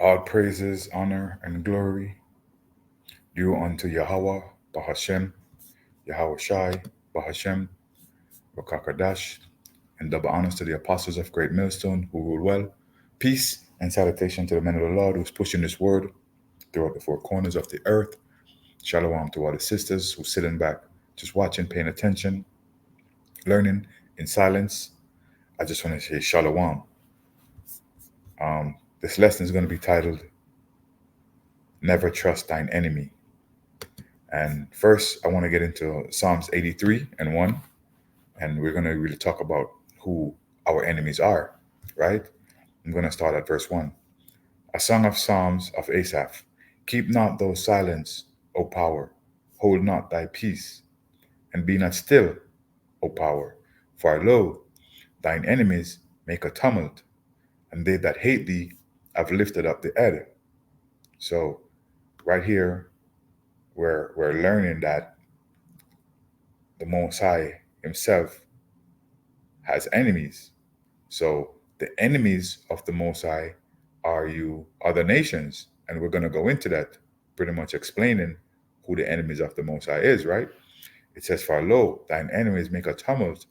All praises, honor, and glory due unto Yahweh, Bahashem, Yahweh Shai, Bahashem, Rakakadash, and double honors to the apostles of Great Millstone who rule well. Peace and salutation to the men of the Lord who's pushing this word throughout the four corners of the earth. Shalom to all the sisters who's sitting back, just watching, paying attention, learning in silence. I just want to say Shalom. This lesson is going to be titled Never Trust Thine Enemy. And first, I want to get into Psalms 83 and 1. And we're going to really talk about who our enemies are, right? I'm going to start at verse 1. A song of Psalms of Asaph. Keep not thou silence, O power. Hold not thy peace, and be not still, O power. For lo, thine enemies make a tumult, and they that hate thee have lifted up the head. So, right here, we're learning that the Most High Himself has enemies. So the enemies of the Most High are you other nations, and we're going to go into that, pretty much explaining who the enemies of the Most High is. Right? It says, "For lo, thine enemies make a tumult,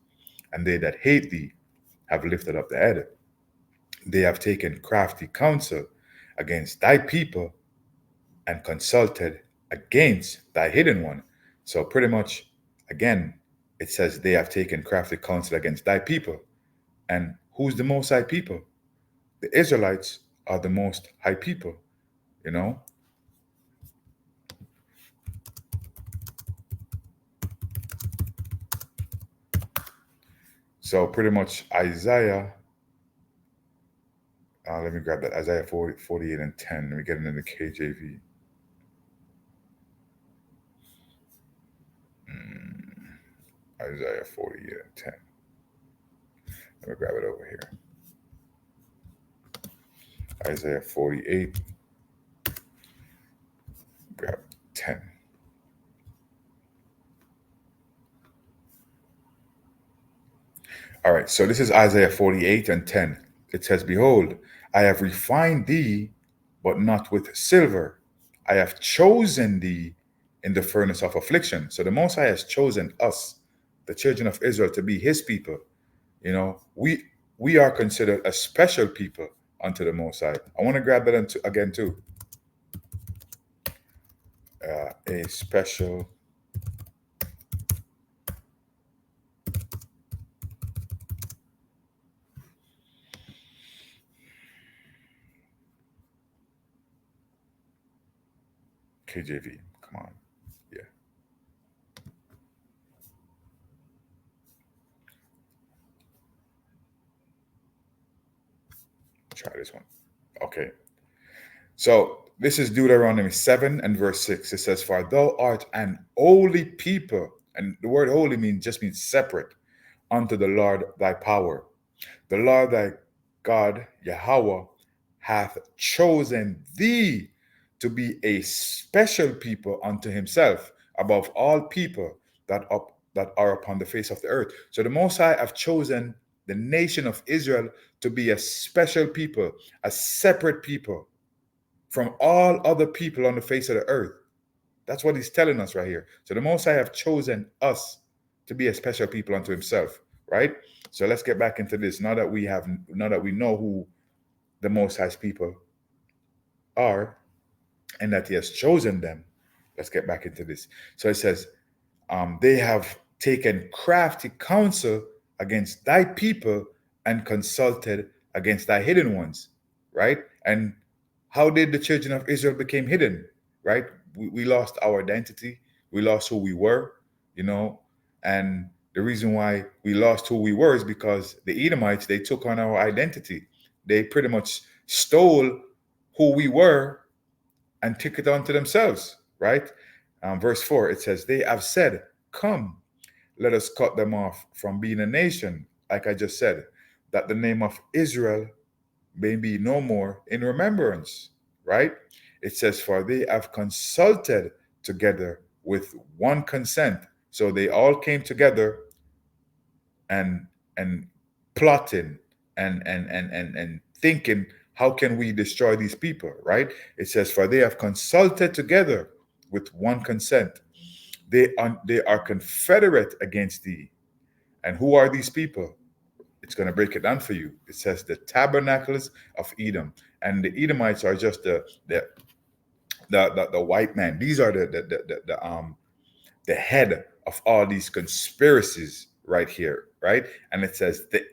and they that hate thee have lifted up the head. They have taken crafty counsel against thy people, and consulted against thy hidden one." So pretty much, again, it says they have taken crafty counsel against thy people. And who's the most high people? The Israelites are the most high people, you know? So pretty much Isaiah, let me grab that, Isaiah 40, 48 and 10. Let me get it in the KJV. Isaiah 48 and 10. Let me grab it over here. Isaiah 48, grab 10. All right, so this is Isaiah 48 and 10. It says, "Behold, I have refined thee, but not with silver. I have chosen thee in the furnace of affliction." So the Most High has chosen us, the children of Israel, to be his people. You know, we are considered a special people unto the Most High. I want to grab that again too. A special KJV. Come on. Yeah. Try this one. Okay. So this is Deuteronomy 7 and verse 6. It says, "For thou art an holy people." And the word holy just means separate unto the Lord thy power. The Lord thy God, Yahweh, hath chosen thee to be a special people unto himself above all people that are upon the face of the earth. So the Most High have chosen the nation of Israel to be a special people, a separate people from all other people on the face of the earth. That's what he's telling us right here. So the Most High have chosen us to be a special people unto himself, right? So let's get back into this. Now that we know who the Most High's people are and that he has chosen them, let's get back into this. So it says, they have taken crafty counsel against thy people and consulted against thy hidden ones, right? And how did the children of Israel become hidden, right? We lost our identity. We lost who we were, you know, and the reason why we lost who we were is because the Edomites, they took on our identity. They pretty much stole who we were and took it onto themselves, right? Verse 4, it says, "They have said, Come, let us cut them off from being a nation," like I just said, "that the name of Israel may be no more in remembrance," right? It says, "For they have consulted together with one consent." So they all came together and plotting and thinking How can we destroy these people, right? It says, for they have consulted together with one consent. They are confederate against thee. And who are these people? It's going to break it down for you. It says the tabernacles of Edom. And the Edomites are just the white man. These are the head of all these conspiracies right here, right? And it says the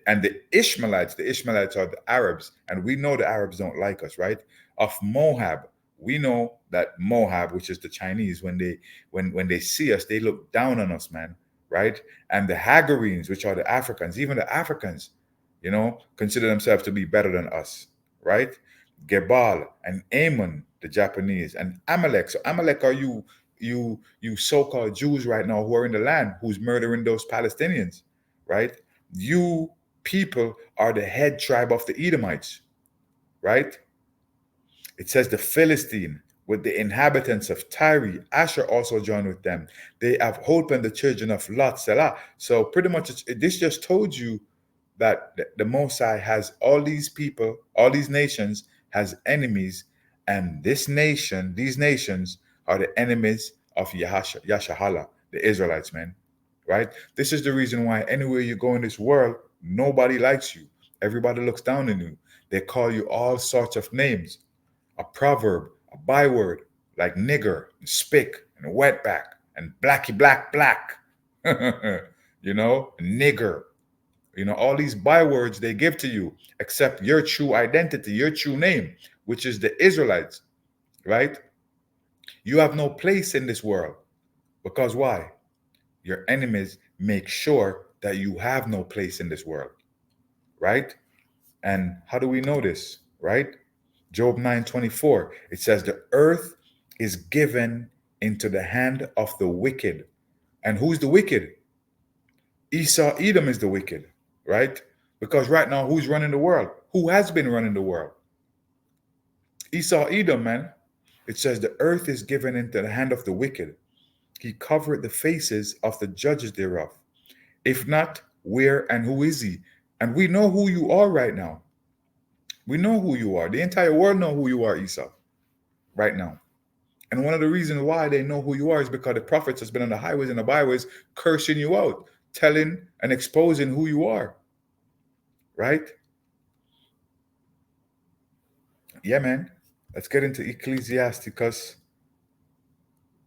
Ishmaelites are the Arabs, and we know the Arabs don't like us, right? Of Moab, we know that Moab, which is the Chinese, when they see us, they look down on us, man, right? And the Hagarenes, which are the Africans, even the Africans, consider themselves to be better than us, right? Gebal and Ammon, the Japanese, and Amalek. So Amalek are you so-called Jews right now who are in the land, who's murdering those Palestinians, right? You people are the head tribe of the Edomites, right? It says the Philistine with the inhabitants of Tyre, Asher also joined with them. They have holpen the children of Lot, Selah. So pretty much this just told you that the Mosai has all these people, all these nations has enemies, and these nations are the enemies of Yashahala, the Israelites, man. Right? This is the reason why anywhere you go in this world, nobody likes you. Everybody looks down on you. They call you all sorts of names. A proverb, a byword, like nigger, and spick, and wetback, and blacky black black. Nigger, all these bywords they give to you, except your true identity, your true name, which is the Israelites, right? You have no place in this world. Because why? Your enemies make sure that you have no place in this world, right? And how do we know this, right? Job 9:24, it says, the earth is given into the hand of the wicked. And who's the wicked? Esau, Edom is the wicked, right? Because right now, who's running the world? Who has been running the world? Esau, Edom, man. It says the earth is given into the hand of the wicked. He covered the faces of the judges thereof. If not, where and who is he? And we know who you are right now. We know who you are. The entire world know who you are, Esau, right now. And one of the reasons why they know who you are is because the prophets has been on the highways and the byways cursing you out, telling and exposing who you are. Right? Yeah, man. Let's get into Ecclesiasticus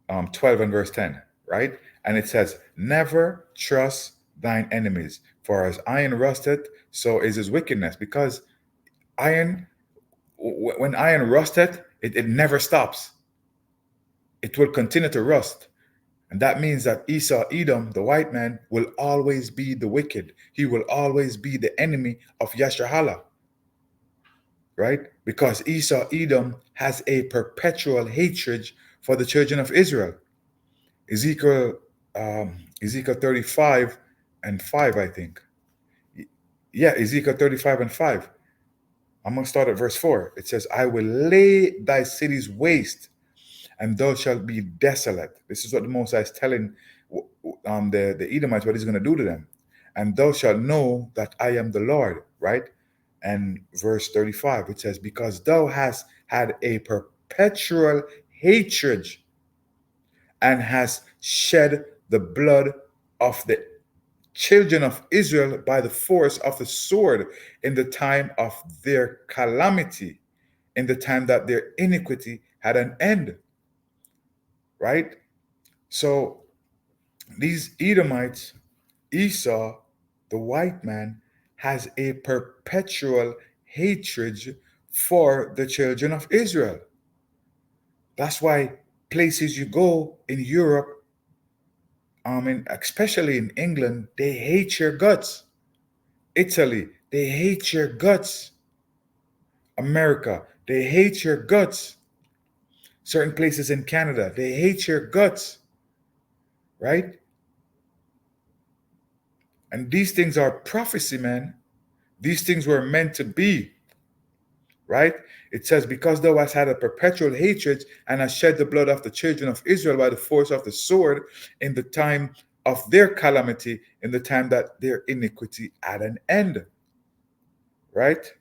12 and verse 10, right? And it says, never trust thine enemies, for as iron rusteth, so is his wickedness. Because when iron rusteth, it never stops. It will continue to rust. And that means that Esau, Edom, the white man, will always be the wicked. He will always be the enemy of Yasharhala, right? Because Esau, Edom has a perpetual hatred for the children of Israel. Ezekiel 35 and 5, I think. Yeah, Ezekiel 35 and 5. I'm going to start at verse 4. It says, I will lay thy cities waste, and thou shalt be desolate. This is what the Most High is telling the Edomites what he's going to do to them. And thou shalt know that I am the Lord, right? And verse 35, it says, because thou hast had a perpetual hatred and hast shed the blood of the children of Israel by the force of the sword in the time of their calamity, in the time that their iniquity had an end. Right? So these Edomites, Esau, the white man, has a perpetual hatred for the children of Israel. That's why places you go in Europe, especially in England, they hate your guts. Italy, they hate your guts. America, they hate your guts. Certain places in Canada, they hate your guts. Right? And these things are prophecy, man. These things were meant to be. Right? It says, because thou hast had a perpetual hatred and hast shed the blood of the children of Israel by the force of the sword in the time of their calamity, in the time that their iniquity had an end. Right?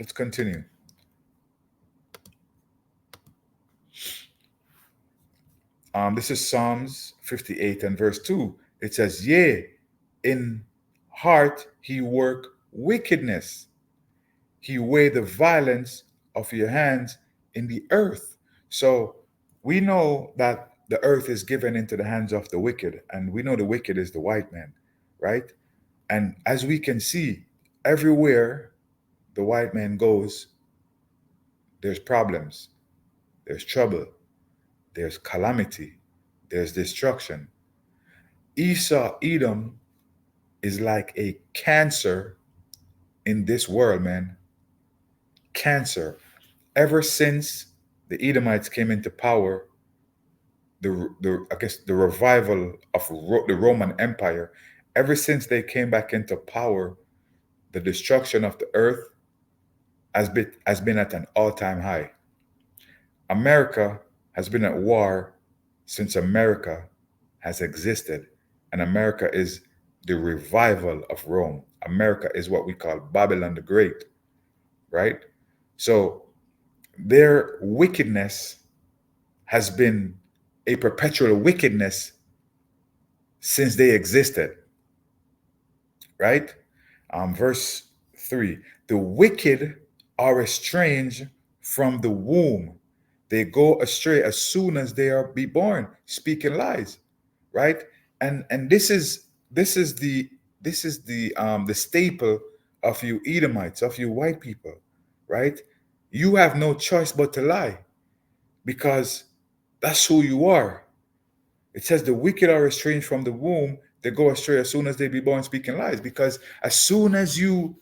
Let's continue. This is Psalms 58 and verse 2. It says, Yea, in heart he work wickedness. He weigh the violence of your hands in the earth. So we know that the earth is given into the hands of the wicked, and we know the wicked is the white man, right? And as we can see, everywhere the white man goes, there's problems, there's trouble, there's calamity, there's destruction. Esau, Edom, is like a cancer in this world, man. Cancer. Ever since the Edomites came into power, the I guess the revival of the Roman Empire, ever since they came back into power, the destruction of the earth has been at an all-time high. America has been at war since America has existed, and America is the revival of Rome. America is what we call Babylon the Great, right? So their wickedness has been a perpetual wickedness since they existed, right? Verse 3, the wicked are estranged from the womb. They go astray as soon as they are be born, speaking lies, right? And this is the staple of you Edomites, of you white people, right? You have no choice but to lie because that's who you are. It says the wicked are estranged from the womb. They go astray as soon as they be born, speaking lies. Because as soon as you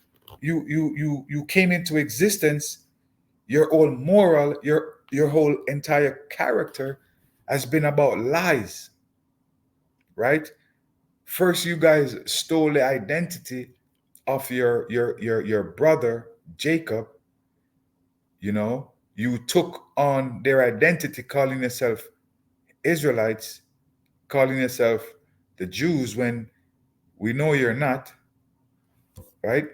came into existence, your whole moral, your whole entire character has been about lies, right? First, you guys stole the identity of your brother Jacob. You took on their identity, calling yourself Israelites, calling yourself the Jews when we know you're not, right?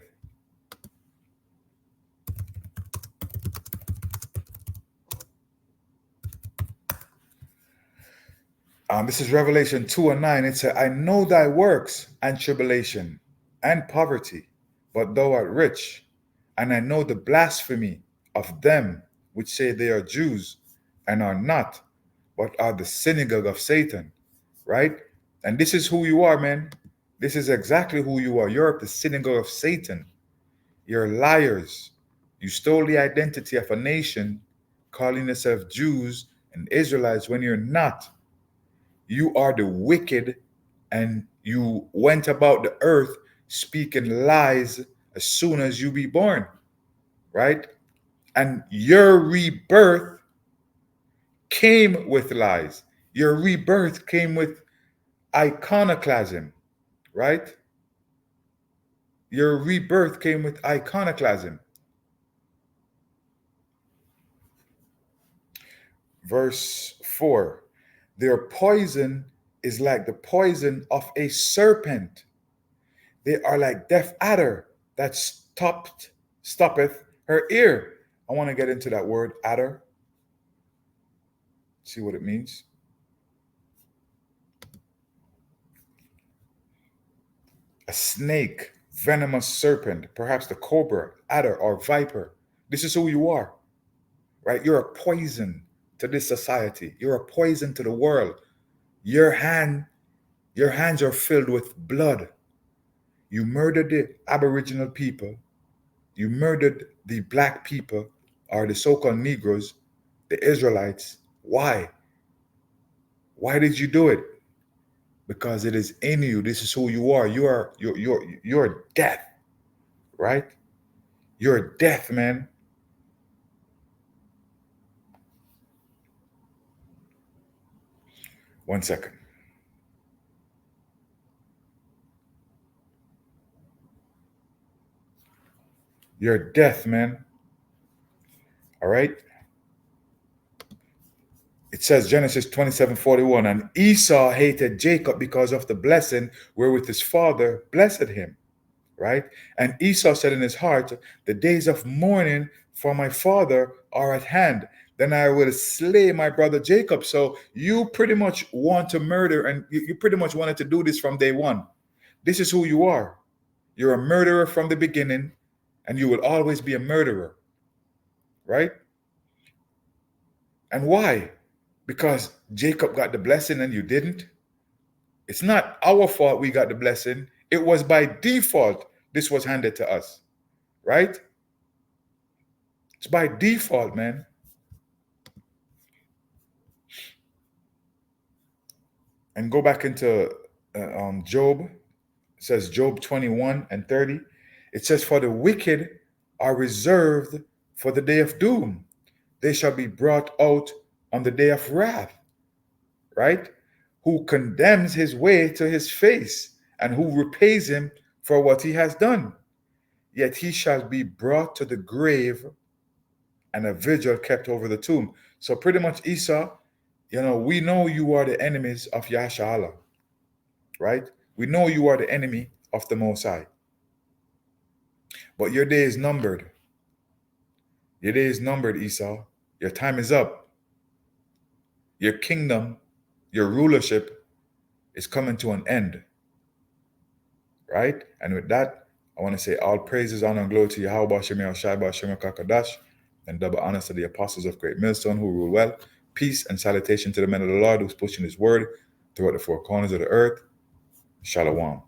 This is Revelation 2 and 9. It said, I know thy works and tribulation and poverty, but thou art rich. And I know the blasphemy of them which say they are Jews and are not, but are the synagogue of Satan, right? And this is who you are, man. This is exactly who you are. You're the synagogue of Satan. You're liars. You stole the identity of a nation, calling yourself Jews and Israelites when you're not. You are the wicked, and you went about the earth speaking lies as soon as you be born, right? And your rebirth came with lies. Your rebirth came with iconoclasm, right? Your rebirth came with iconoclasm. Verse 4, their poison is like the poison of a serpent. They are like deaf adder that stoppeth her ear. I want to get into that word adder, see what it means. A snake, venomous serpent, perhaps the cobra, adder, or viper. This is who you are, right? You're a poison to this society. You're a poison to the world. Your hands are filled with blood. You murdered the Aboriginal people. You murdered the black people, or the so-called Negroes, the Israelites. Why? Why did you do it? Because it is in you. This is who you are. You're death, right? You're death, man. One second. You're death, man. All right. It says Genesis 27:41, and Esau hated Jacob because of the blessing wherewith his father blessed him. right? And Esau said in his heart, the days of mourning for my father are at hand. Then I will slay my brother Jacob. So you pretty much want to murder, and you pretty much wanted to do this from day one. This is who you are. You're a murderer from the beginning, and you will always be a murderer, right? And why? Because Jacob got the blessing and you didn't. It's not our fault we got the blessing. It was by default this was handed to us, right? It's by default, man. And go back into Job. It says Job 21 and 30. It says, for the wicked are reserved for the day of doom. They shall be brought out on the day of wrath, right? Who condemns his way to his face and who repays him for what he has done. Yet he shall be brought to the grave and a vigil kept over the tomb. So pretty much Esau, we know you are the enemies of Yasha, right? We know you are the enemy of the Most High. But your day is numbered. Your day is numbered, Esau. Your time is up. Your kingdom, your rulership is coming to an end. Right? And with that, I want to say all praises, honor, and glory to Yahweh Shem Shai Shem Kakadash, and double honors to the apostles of Great Millstone who rule well. Peace and salutation to the men of the Lord who's pushing his word throughout the four corners of the earth. Shalom.